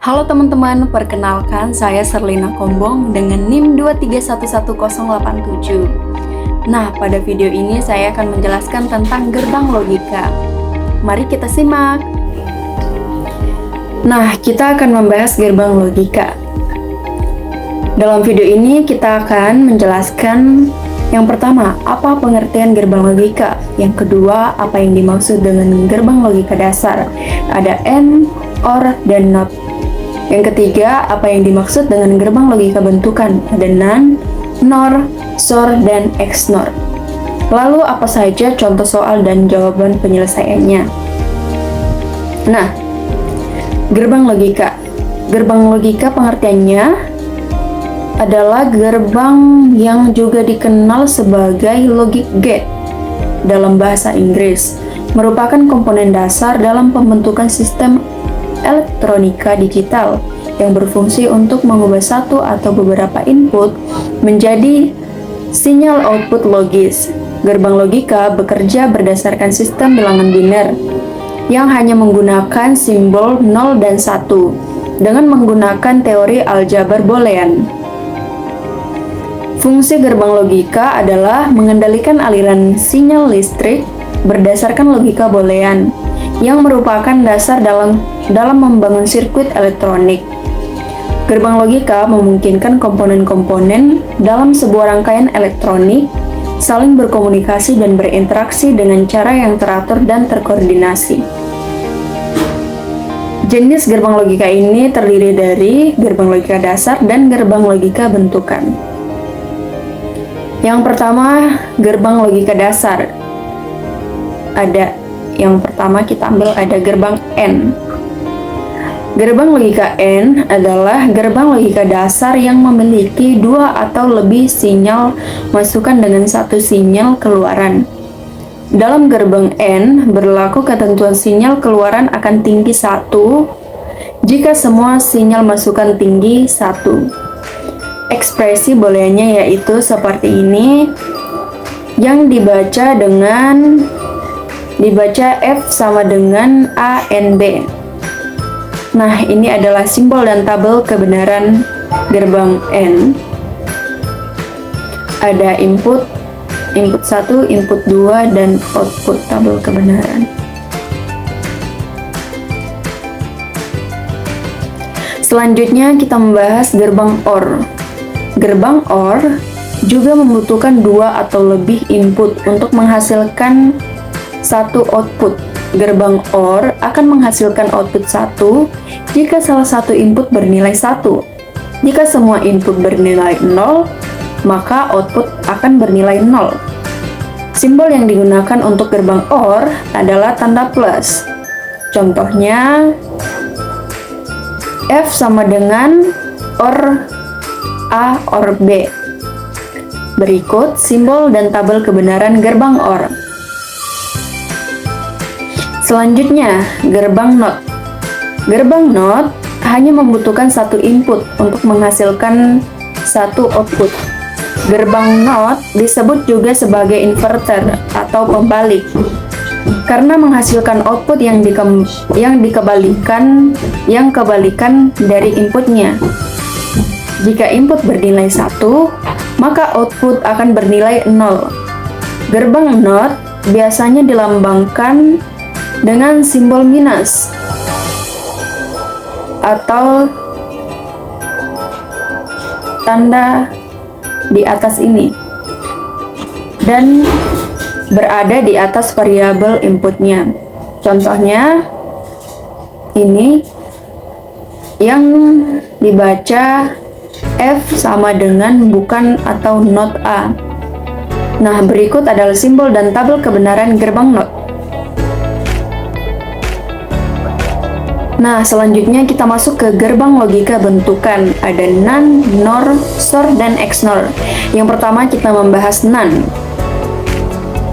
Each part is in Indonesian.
Halo teman-teman, perkenalkan saya Serlina Kombong dengan NIM 2311087. Nah, pada video ini saya akan menjelaskan tentang gerbang logika. Mari kita simak. Nah, kita akan membahas gerbang logika. Dalam video ini kita akan menjelaskan yang pertama, apa pengertian gerbang logika? Yang kedua, apa yang dimaksud dengan gerbang logika dasar? Ada AND, OR, dan NOT. Yang ketiga, apa yang dimaksud dengan gerbang logika bentukan? Ada NAND, NOR, SOR, dan XNOR. Lalu, apa saja contoh soal dan jawaban penyelesaiannya? Nah, gerbang logika. Gerbang logika pengertiannya adalah gerbang yang juga dikenal sebagai logic gate dalam bahasa Inggris, merupakan komponen dasar dalam pembentukan sistem elektronika digital yang berfungsi untuk mengubah satu atau beberapa input menjadi sinyal output logis. Gerbang logika bekerja berdasarkan sistem bilangan biner yang hanya menggunakan simbol 0 dan 1 dengan menggunakan teori aljabar boolean. Fungsi gerbang logika adalah mengendalikan aliran sinyal listrik berdasarkan logika boolean yang merupakan dasar dalam membangun sirkuit elektronik. Gerbang logika memungkinkan komponen-komponen dalam sebuah rangkaian elektronik saling berkomunikasi dan berinteraksi dengan cara yang teratur dan terkoordinasi. Jenis gerbang logika ini terdiri dari gerbang logika dasar dan gerbang logika bentukan. Yang pertama, gerbang logika dasar. Yang pertama kita ambil ada gerbang N. Gerbang logika N adalah gerbang logika dasar yang memiliki dua atau lebih sinyal masukan dengan satu sinyal keluaran. Dalam gerbang N berlaku ketentuan sinyal keluaran akan tinggi 1 jika semua sinyal masukan tinggi 1. Ekspresi booleannya yaitu seperti ini, yang dibaca F sama dengan A N B. Nah, ini adalah simbol dan tabel kebenaran gerbang N. Ada input 1, input 2, dan output tabel kebenaran. Selanjutnya kita membahas gerbang OR. Gerbang OR juga membutuhkan dua atau lebih input untuk menghasilkan satu output. Gerbang OR akan menghasilkan output 1 jika salah satu input bernilai 1. Jika semua input bernilai 0, maka output akan bernilai 0. Simbol yang digunakan untuk gerbang OR adalah tanda plus. Contohnya, F sama dengan OR A OR B. Berikut simbol dan tabel kebenaran gerbang OR. Selanjutnya, gerbang NOT. Gerbang NOT hanya membutuhkan satu input untuk menghasilkan satu output. Gerbang NOT disebut juga sebagai inverter atau pembalik karena menghasilkan output yang kebalikan dari inputnya. Jika input bernilai 1, maka output akan bernilai 0. Gerbang NOT biasanya dilambangkan dengan simbol minus atau tanda di atas ini dan berada di atas variabel inputnya. Contohnya ini yang dibaca F sama dengan bukan atau not A. Nah, berikut adalah simbol dan tabel kebenaran gerbang NOT. Nah, selanjutnya kita masuk ke gerbang logika bentukan. Ada NAND, NOR, SOR, dan XNOR. Yang pertama kita membahas NAND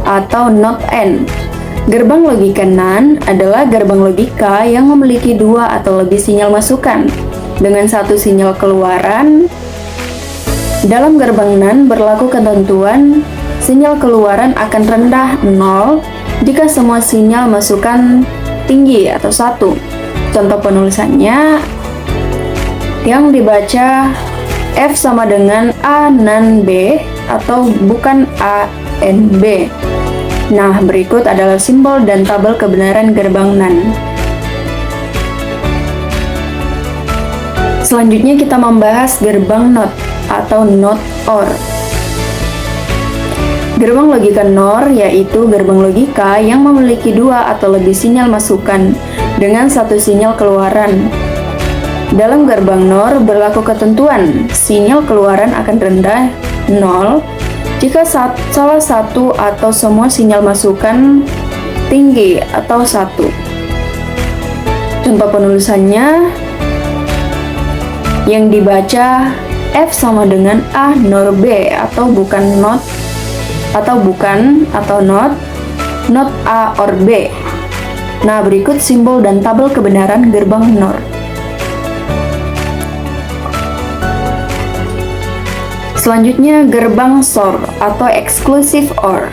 atau not AND. Gerbang logika NAND adalah gerbang logika yang memiliki dua atau lebih sinyal masukan dengan satu sinyal keluaran. Dalam gerbang NAND berlaku ketentuan sinyal keluaran akan rendah 0 jika semua sinyal masukan tinggi atau 1. Contoh penulisannya yang dibaca F sama dengan A nan B atau bukan A N B. Nah, berikut adalah simbol dan tabel kebenaran gerbang NaN. Selanjutnya kita membahas gerbang NOT atau NOT OR. Gerbang logika NOR yaitu gerbang logika yang memiliki dua atau lebih sinyal masukan dengan satu sinyal keluaran. Dalam gerbang NOR berlaku ketentuan sinyal keluaran akan rendah 0 jika salah satu atau semua sinyal masukan tinggi atau 1. Contoh penulisannya yang dibaca F sama dengan A NOR B atau bukan NOT atau NOT A OR B. Nah, berikut simbol dan tabel kebenaran gerbang NOR. Selanjutnya gerbang SOR atau Exclusive OR.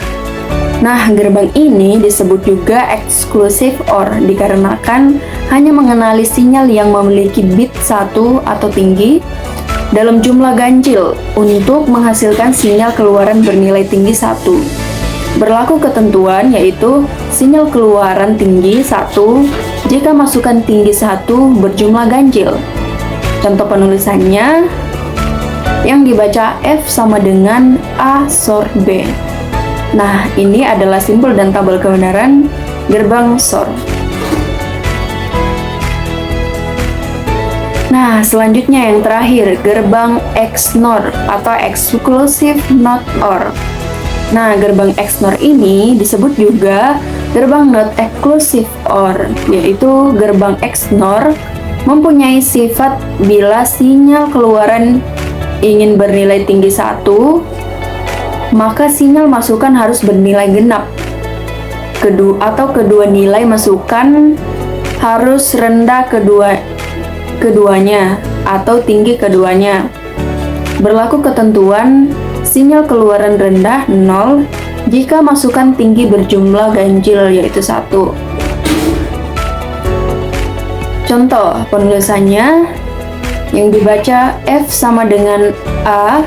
Nah, gerbang ini disebut juga Exclusive OR dikarenakan hanya mengenali sinyal yang memiliki bit 1 atau tinggi dalam jumlah ganjil untuk menghasilkan sinyal keluaran bernilai tinggi 1. Berlaku ketentuan yaitu sinyal keluaran tinggi 1 jika masukan tinggi 1 berjumlah ganjil. Contoh penulisannya yang dibaca F sama dengan A SOR B. Nah, ini adalah simbol dan tabel kebenaran gerbang SOR. Nah, selanjutnya yang terakhir, gerbang XNOR atau Exclusive NOT OR. Nah, gerbang XNOR ini disebut juga gerbang Not Exclusive OR, yaitu gerbang XNOR mempunyai sifat bila sinyal keluaran ingin bernilai tinggi 1, maka sinyal masukan harus bernilai genap. Kedua nilai masukan harus rendah keduanya atau tinggi keduanya. Berlaku ketentuan sinyal keluaran rendah 0 jika masukan tinggi berjumlah ganjil yaitu 1. Contoh penulisannya yang dibaca F sama dengan A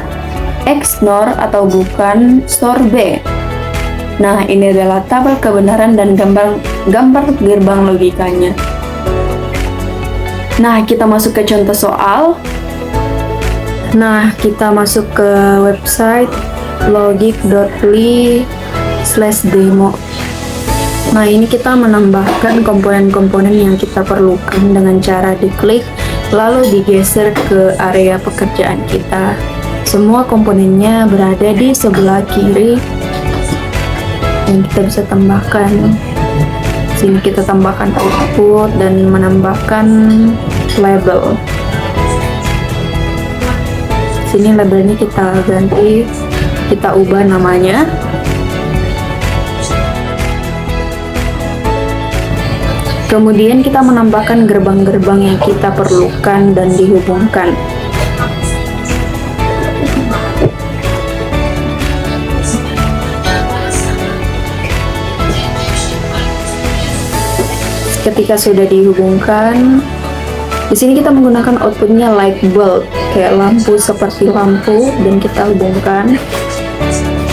XNOR atau bukan SOR B. Nah, ini adalah tabel kebenaran dan gambar gerbang logikanya. Nah, kita masuk ke contoh soal. Nah, kita masuk ke website logic.ly/demo. Nah, ini kita menambahkan komponen-komponen yang kita perlukan dengan cara diklik, lalu digeser ke area pekerjaan kita. Semua komponennya berada di sebelah kiri yang kita bisa tambahkan. Sini kita tambahkan output dan menambahkan label. Sini labelnya kita ganti, kita ubah namanya. Kemudian kita menambahkan gerbang-gerbang yang kita perlukan dan dihubungkan. Ketika sudah dihubungkan, di sini kita menggunakan outputnya light bulb, kayak lampu seperti lampu, dan kita hubungkan.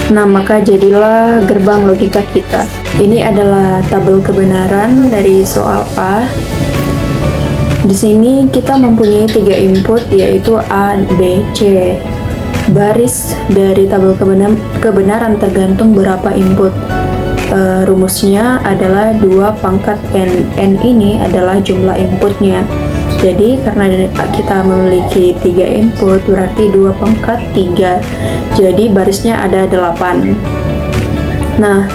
Nah, maka jadilah gerbang logika kita. Ini adalah tabel kebenaran dari soal A. Di sini kita mempunyai 3 input, yaitu A, B, C. Baris dari tabel kebenaran tergantung berapa input. Rumusnya adalah 2 pangkat N. N ini adalah jumlah inputnya. Jadi karena kita memiliki 3 input, berarti 2 pangkat 3. Jadi barisnya ada 8. Nah,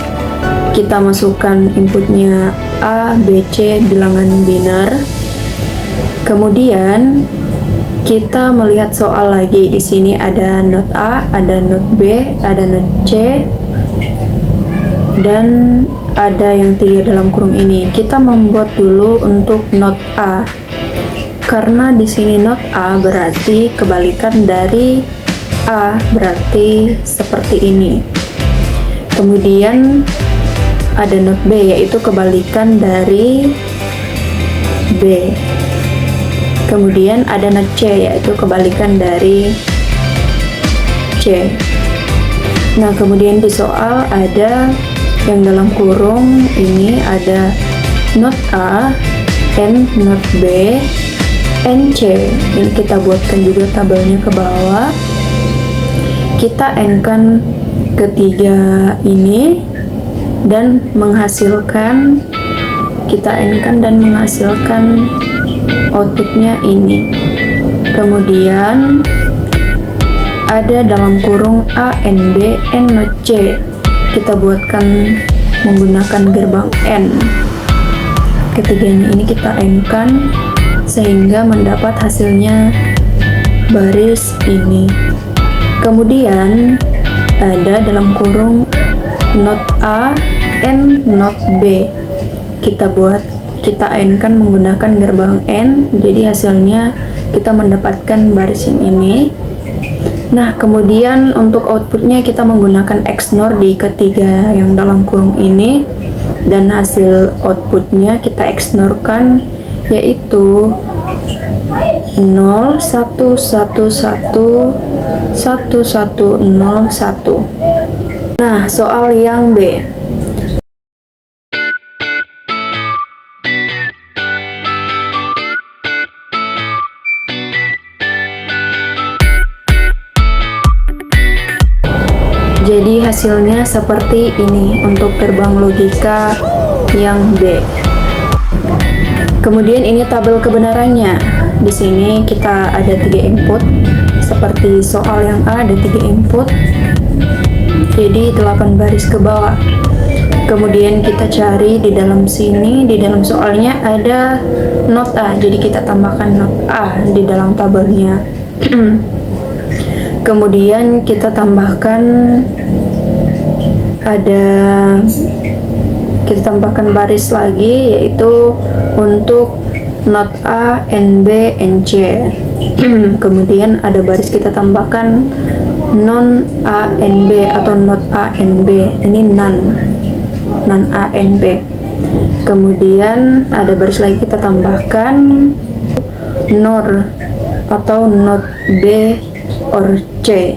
kita masukkan inputnya A, B, C bilangan biner. Kemudian kita melihat soal lagi. Di sini ada not A, ada not B, ada not C, dan ada yang 3 dalam kurung ini. Kita membuat dulu untuk not A, karena di sini not A berarti kebalikan dari A, berarti seperti ini. Kemudian ada not B, yaitu kebalikan dari B. Kemudian ada not C, yaitu kebalikan dari C. Nah, kemudian di soal ada yang dalam kurung ini ada not A, N, not B, N, C. Ini kita buatkan juga tabelnya ke bawah. Kita N-kan ketiga ini dan menghasilkan, kita N-kan dan menghasilkan outputnya ini. Kemudian ada dalam kurung A, N, B, N, not C. Kita buatkan menggunakan gerbang N. Ketiganya ini kita N-kan sehingga mendapat hasilnya baris ini. Kemudian ada dalam kurung not A, N, not B. Kita N-kan menggunakan gerbang N, jadi hasilnya kita mendapatkan baris yang ini. Nah, kemudian untuk outputnya kita menggunakan XNOR di ketiga yang dalam kurung ini, dan hasil outputnya kita XNOR-kan, yaitu 0, 1, 1, 1, 1, 1, 0, 1. Nah, soal yang B. Jadi hasilnya seperti ini untuk gerbang logika yang B. Kemudian ini tabel kebenarannya. Di sini kita ada 3 input. Seperti soal yang A ada 3 input. Jadi 8 baris ke bawah. Kemudian kita cari di dalam sini, di dalam soalnya ada not A. Jadi kita tambahkan not A di dalam tabelnya. Kemudian kita tambahkan baris lagi, yaitu untuk not A, N, B, N, C. Kemudian ada baris kita tambahkan non A, N, B atau not A, N, B. Ini non A, N, B. Kemudian ada baris lagi kita tambahkan NOR atau not B or C.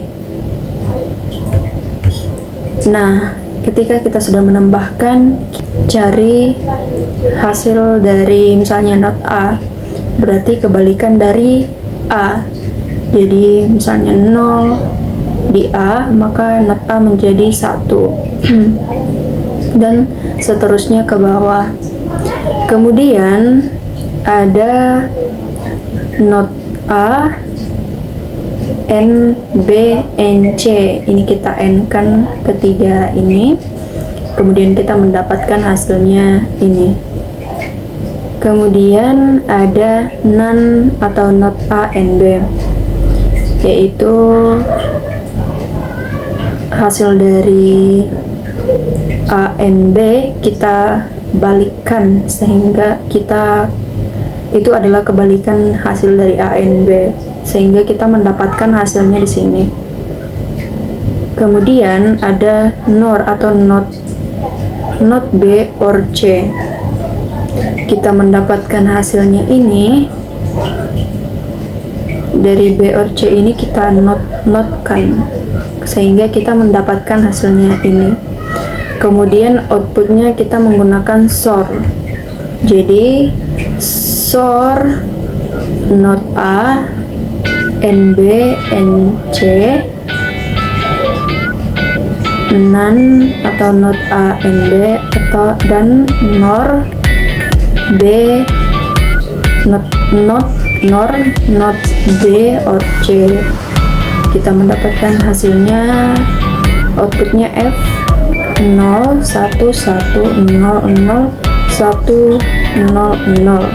Nah, ketika kita sudah menambahkan, cari hasil dari misalnya not A, berarti kebalikan dari A. Jadi misalnya 0 di A, maka not A menjadi 1. Dan seterusnya ke bawah. Kemudian ada not A, N, B, N, C. Ini kita N-kan ketiga ini. Kemudian kita mendapatkan hasilnya ini. Kemudian ada none atau not A, N, B, yaitu hasil dari A, N, B kita balikkan sehingga itu adalah kebalikan hasil dari A, N, B, sehingga kita mendapatkan hasilnya di sini. Kemudian ada NOR atau not B or C. Kita mendapatkan hasilnya ini dari B or C ini kita notkan sehingga kita mendapatkan hasilnya ini. Kemudian outputnya kita menggunakan SOR. Jadi SOR not A, NB, NC, none atau not A, NB atau dan NOR B, not B or C. Kita mendapatkan hasilnya, outputnya F 0, 1, 1, 0, 0, 1, 0, 0.